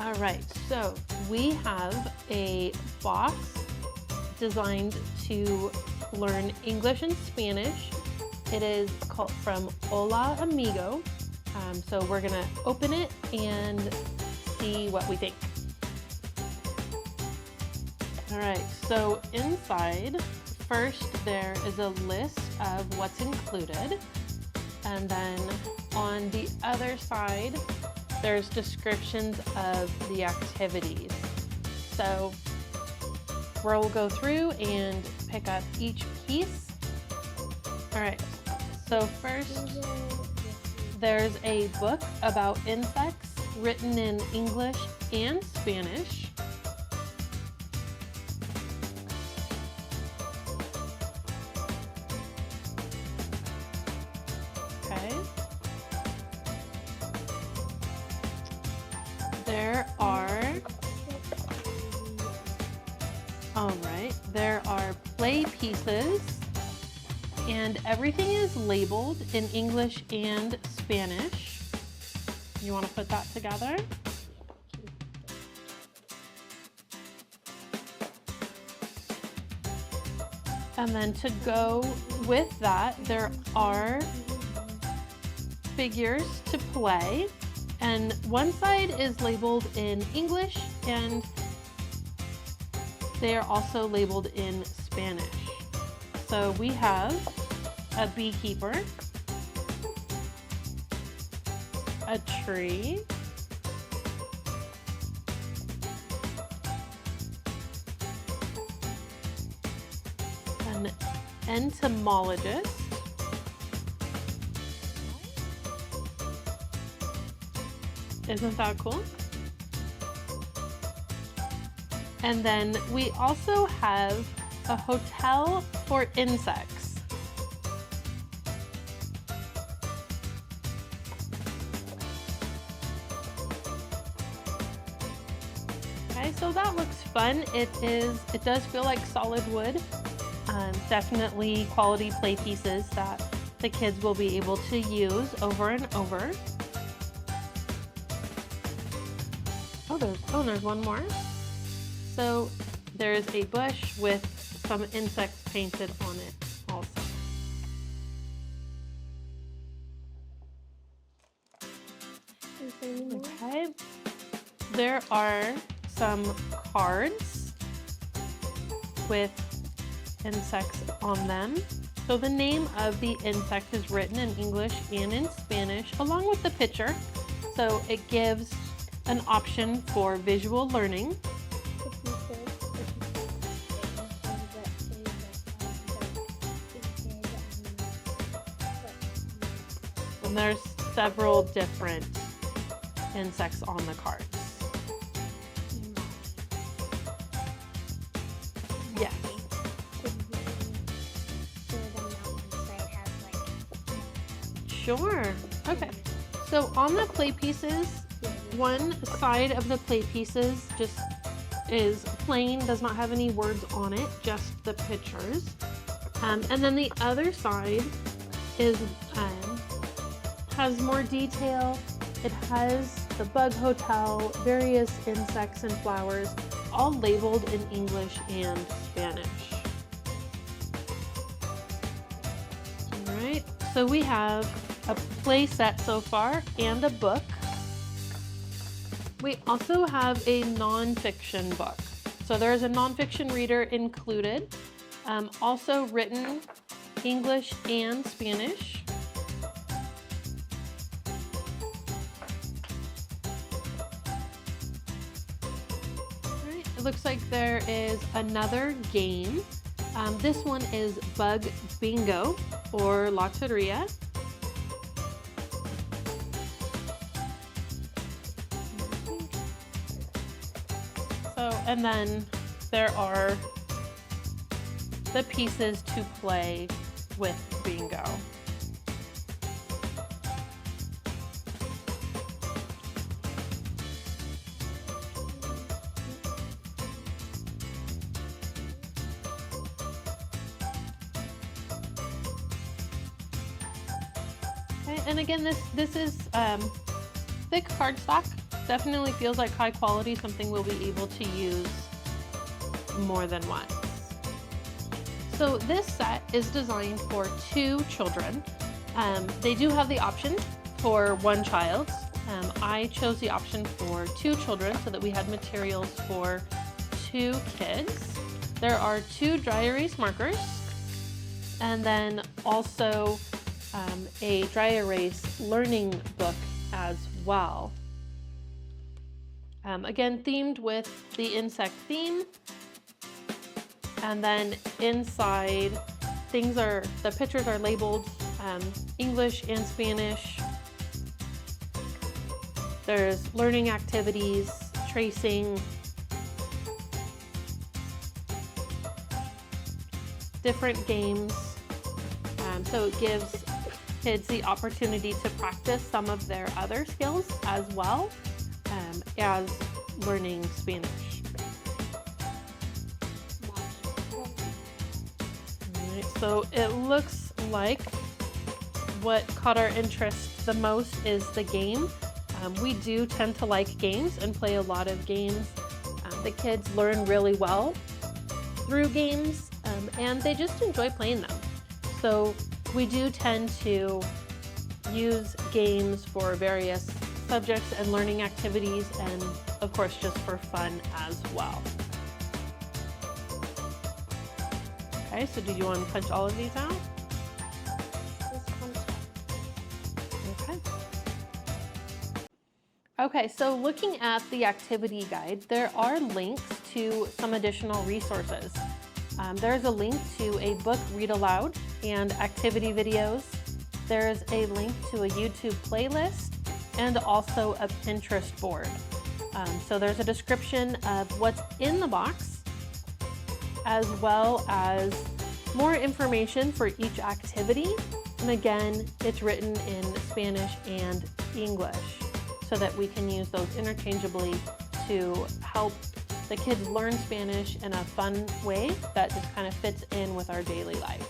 All right, so we have a box designed to learn English and Spanish. It is called from Hola Amigo. So we're gonna open it and see what we think. All right, so inside, first there is a list of what's included. And then on the other side, there's descriptions of the activities. So we'll go through and pick up each piece. All right, so first there's a book about insects written in English and Spanish. Okay. There are play pieces, and everything is labeled in English and Spanish. You want to put that together? And then to go with that, there are figures to play, and one side is labeled in English and they are also labeled in Spanish. So we have a beekeeper, a tree, an entomologist, isn't that cool? And then we also have a hotel for insects. Okay, so that looks fun. It does feel like solid wood. Definitely quality play pieces that the kids will be able to use over and over. Oh, there's one more. So there's a bush with some insects painted on it also. Okay. There are some cards with insects on them. So the name of the insect is written in English and in Spanish along with the picture. So it gives an option for visual learning. And there's several different insects on the cards. Yes. Sure. Okay. So on the play pieces, one side of the play pieces just is plain, does not have any words on it, just the pictures. And then the other side is has more detail. It has the bug hotel, various insects and flowers, all labeled in English and Spanish. All right, so we have a play set so far and a book. We also have a nonfiction book. So there's a nonfiction reader included, also written English and Spanish. It looks like there is another game. This one is Bug Bingo or Loteria. So, and then there are the pieces to play with bingo. And again, this is thick cardstock. Definitely feels like high quality, something we'll be able to use more than once. So this set is designed for 2 children. They do have the option for 1 child. I chose the option for 2 children so that we had materials for 2 kids. There are 2 dry erase markers, and then also a dry erase learning book as well. Again, themed with the insect theme. And then inside, the pictures are labeled English and Spanish. There's learning activities, tracing, different games. So it gives kids the opportunity to practice some of their other skills as well as learning Spanish. Alright, so it looks like what caught our interest the most is the game. We do tend to like games and play a lot of games. The kids learn really well through games, and they just enjoy playing them. So we do tend to use games for various subjects and learning activities, and of course just for fun as well. Okay, so did you want to punch all of these out? Okay. Okay, so looking at the activity guide, there are links to some additional resources. There's a link to a book read aloud and activity videos. There's a link to a YouTube playlist and also a Pinterest board. So there's a description of what's in the box, as well as more information for each activity. And again, it's written in Spanish and English so that we can use those interchangeably to help the kids learn Spanish in a fun way that just kind of fits in with our daily lives.